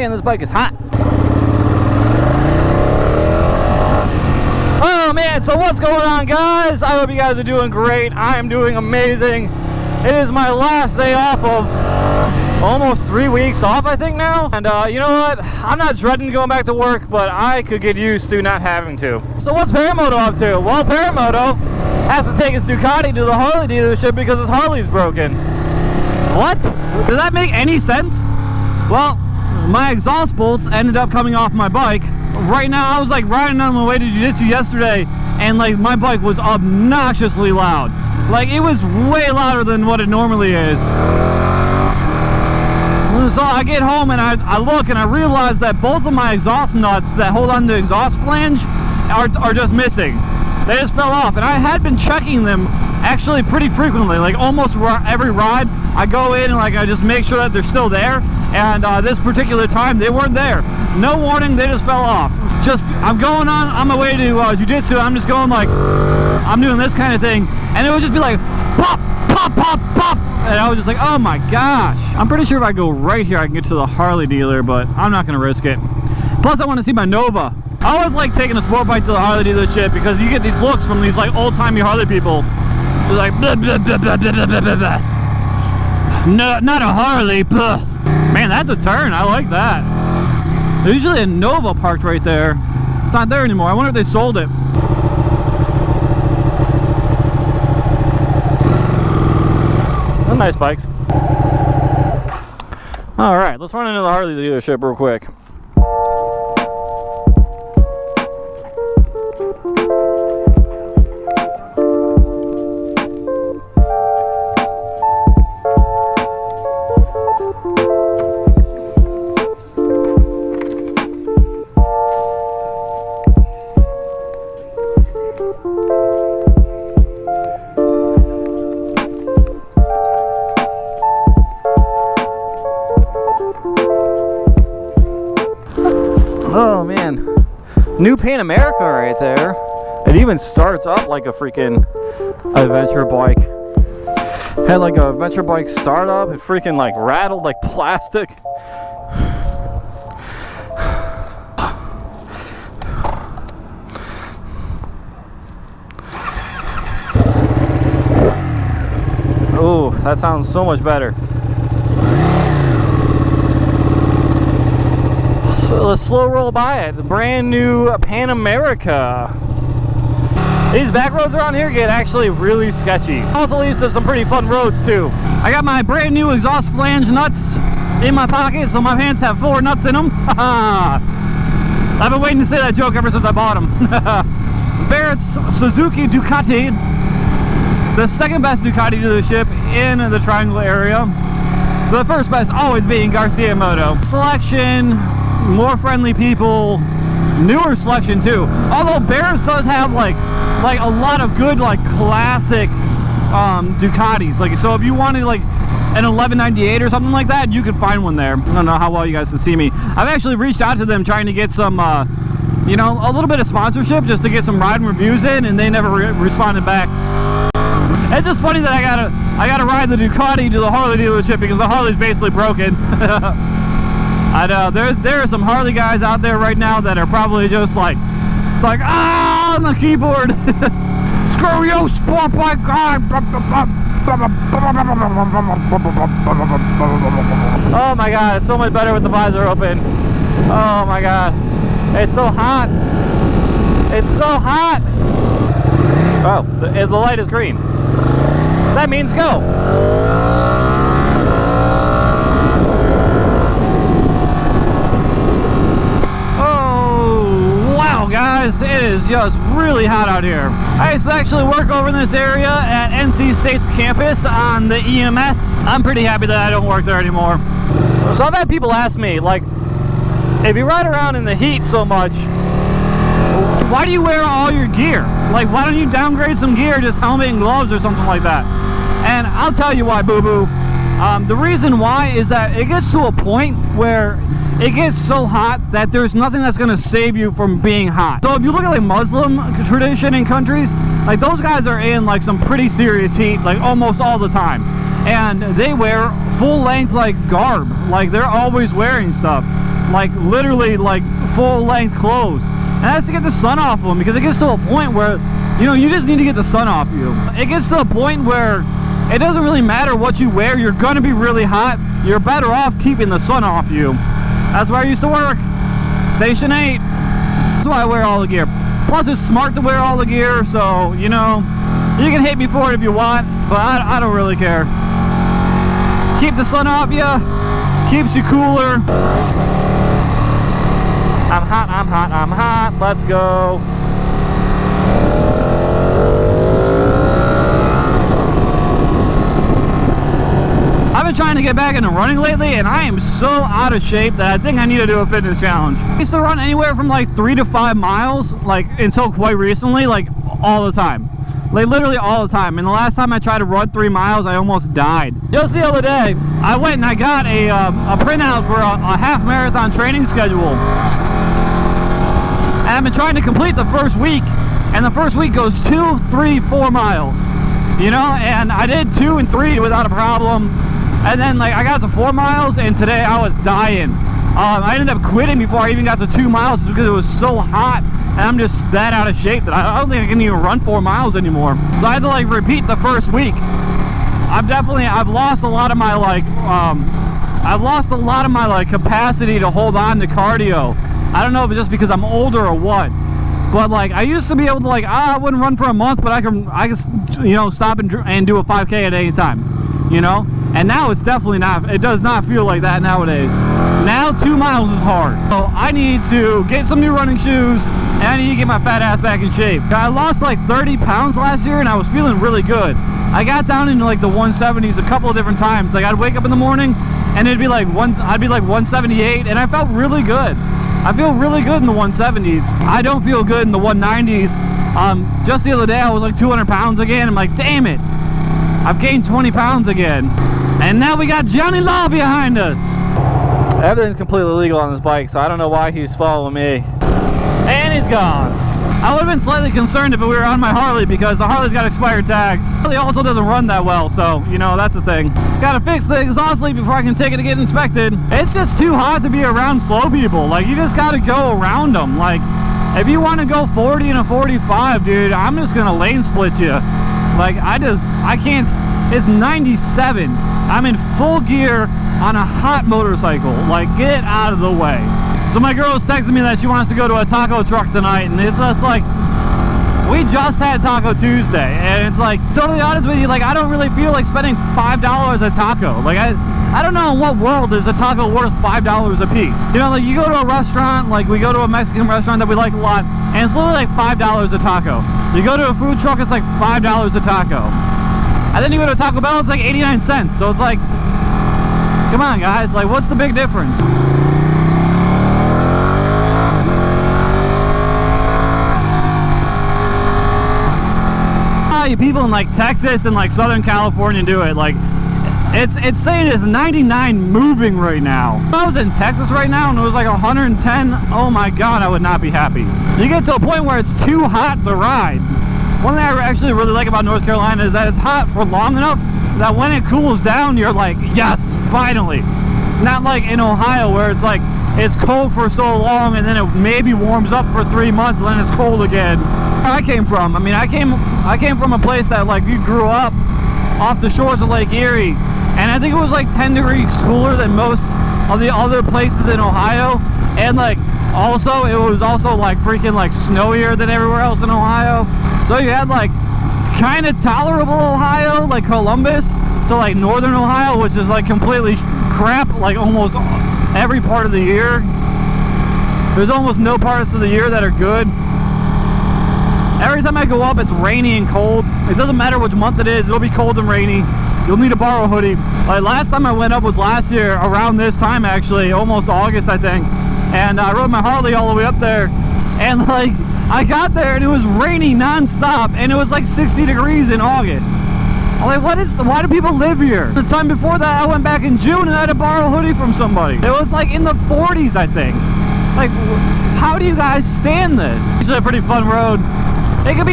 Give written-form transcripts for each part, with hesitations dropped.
man, this bike is hot. Oh man, so what's going on, guys? I hope you guys are doing great. I am doing amazing. It is my last day off of almost 3 weeks off, I think now. And you know what? I'm not dreading going back to work, but I could get used to not having to. So what's Paramoto up to? Well, Paramoto has to take his Ducati to the Harley dealership because his Harley's broken. What? Does that make any sense? Well, my exhaust bolts ended up coming off my bike. Right now, I was like riding on my way to jiu-jitsu yesterday, and like my bike was obnoxiously loud. Like it was way louder than what it normally is. So I get home and I look and I realize that both of my exhaust nuts that hold on to the exhaust flange are just missing. They just fell off, and I had been checking them actually pretty frequently. Like almost every ride, I go in and like I just make sure that they're still there. And this particular time, they weren't there. No warning, they just fell off. Just, I'm going on my way to jiu-jitsu. I'm just going like, I'm doing this kind of thing. And it would just be like, pop, pop, pop, pop. And I was just like, oh my gosh. I'm pretty sure if I go right here, I can get to the Harley dealer, but I'm not going to risk it. Plus, I want to see my Nova. I always like taking a sport bike to the Harley dealership because you get these looks from these like old-timey Harley people. They're like, blah, blah, blah, blah, blah, blah, blah, blah. No, not a Harley, blah. Man, that's a turn. I like that. There's usually a Nova parked right there. It's not there anymore. I wonder if they sold it. Those are nice bikes. Alright, let's run into the Harley dealership real quick. Oh man, new Pan America right there. It even starts up like a freaking adventure bike. Had like a adventure bike startup. It freaking like rattled like plastic. Oh, that sounds so much better. So let's slow roll by it. The brand new Pan America. These back roads around here get actually really sketchy. Also leads to some pretty fun roads too. I got my brand new exhaust flange nuts in my pocket, so my pants have 4 nuts in them. I've been waiting to say that joke ever since I bought them. Barrett's Suzuki Ducati, the second best Ducati dealership in the Triangle area. The first best always being Garcia Moto. Selection, more friendly people, newer selection too. Although Bears does have like a lot of good like classic Ducatis. Like so, if you wanted like an 1198 or something like that, you could find one there. I don't know how well you guys can see me. I've actually reached out to them trying to get some, you know, a little bit of sponsorship just to get some ride reviews in, and they never responded back. It's just funny that I gotta ride the Ducati to the Harley dealership because the Harley's basically broken. I know there are some Harley guys out there right now that are probably just like ah on the keyboard. Screw you, sport bike guy. Oh my god, it's so much better with the visor open. Oh my god, it's so hot. It's so hot. Oh, the light is green. That means go. Oh, wow, guys, it is just really hot out here. I used to actually work over in this area at NC State's campus on the EMS. I'm pretty happy that I don't work there anymore. So I've had people ask me, like, if you ride around in the heat so much, why do you wear all your gear? Like, why don't you downgrade some gear, just helmet and gloves or something like that? And I'll tell you why, boo-boo. The reason why is that it gets to a point where it gets so hot that there's nothing that's going to save you from being hot. So if you look at like Muslim tradition in countries, like those guys are in like some pretty serious heat like almost all the time. And they wear full length like garb. Like they're always wearing stuff, like literally like full length clothes. And that's to get the sun off them, because it gets to a point where, you know, you just need to get the sun off you. It gets to a point where it doesn't really matter what you wear. You're gonna be really hot. You're better off keeping the sun off you. That's where I used to work. Station 8. That's why I wear all the gear. Plus it's smart to wear all the gear, so, you know, you can hate me for it if you want, but I don't really care. Keep the sun off you, keeps you cooler. I'm hot, I'm hot, I'm hot. Let's go. I've been trying to get back into running lately, and I am so out of shape that I think I need to do a fitness challenge. I used to run anywhere from like 3 to 5 miles, like until quite recently, like all the time. Like literally all the time. And the last time I tried to run 3 miles, I almost died. Just the other day, I went and I got a printout for a half marathon training schedule. And I've been trying to complete the first week, and the first week goes 2, 3, 4 miles. You know, and I did 2 and 3 without a problem. And then like I got to 4 miles, and today I was dying. I ended up quitting before I even got to 2 miles because it was so hot, and I'm just that out of shape that I don't think I can even run 4 miles anymore. So I had to like repeat the first week. I've lost a lot of my like capacity to hold on to cardio. I don't know if it's just because I'm older or what, but like I used to be able to like, I wouldn't run for a month, but I can you know, stop and do a 5K at any time, you know. And now it's definitely not, it does not feel like that nowadays. Now 2 miles is hard. So I need to get some new running shoes, and I need to get my fat ass back in shape. I lost like 30 pounds last year, and I was feeling really good. I got down into like the 170s a couple of different times. Like I'd wake up in the morning and it'd be like I'd be like 178, and I felt really good. I feel really good in the 170s. I don't feel good in the 190s. Just the other day I was like 200 pounds again. I'm like, damn it, I've gained 20 pounds again. And now we got Johnny Law behind us. Everything's completely legal on this bike, so I don't know why he's following me. And he's gone. I would have been slightly concerned if we were on my Harley, because the Harley's got expired tags. Harley also doesn't run that well, so, you know, that's the thing. Gotta fix the exhaust leak before I can take it to get inspected. It's just too hot to be around slow people. Like, you just gotta go around them. Like, if you want to go 40 and a 45, dude, I'm just gonna lane split you. Like, I can't. It's 97. I'm in full gear on a hot motorcycle. Like, get out of the way. So my girl's texting me that she wants to go to a taco truck tonight, and it's just like, we just had Taco Tuesday, and it's like, totally honest with you, like, I don't really feel like spending $5 a taco. Like, I don't know in what world is a taco worth $5 a piece. You know, like, you go to a restaurant, like, we go to a Mexican restaurant that we like a lot, and it's literally like $5 a taco. You go to a food truck, it's like $5 a taco. And then you go to Taco Bell, it's like 89 cents. So it's like, come on guys, like, what's the big difference? You people in like Texas and like Southern California do it. Like, it's saying it's 99 moving right now. If I was in Texas right now and it was like 110, oh my god, I would not be happy. You get to a point where it's too hot to ride. One thing I actually really like about North Carolina is that it's hot for long enough that when it cools down, you're like, yes, finally. Not like in Ohio where it's like, it's cold for so long and then it maybe warms up for 3 months and then it's cold again. Where I came from, I mean, I came from a place that like you grew up off the shores of Lake Erie, and I think it was like 10 degrees cooler than most of the other places in Ohio, and like also it was also like freaking like snowier than everywhere else in Ohio. So you had like kind of tolerable Ohio, like Columbus, to like northern Ohio, which is like completely crap, like almost every part of the year. There's almost no parts of the year that are good. Every time I go up, it's rainy and cold. It doesn't matter which month it is, it'll be cold and rainy. You'll need to borrow a hoodie. Like last time I went up was last year, around this time actually, almost August I think. And I rode my Harley all the way up there. And like, I got there and it was raining non-stop, and it was like 60 degrees in August. I'm like, why do people live here? The time before that, I went back in June and I had to borrow a hoodie from somebody. It was like in the 40s, I think. Like, how do you guys stand this? It's a pretty fun road. It could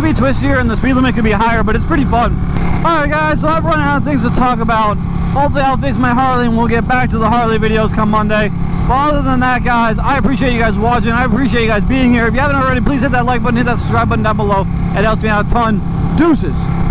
be twistier and the speed limit could be higher, but it's pretty fun. Alright guys, so I've run out of things to talk about. Hopefully I'll fix my Harley and we'll get back to the Harley videos come Monday. But other than that, guys, I appreciate you guys watching. I appreciate you guys being here. If you haven't already, please hit that like button, hit that subscribe button down below. It helps me out a ton. Deuces.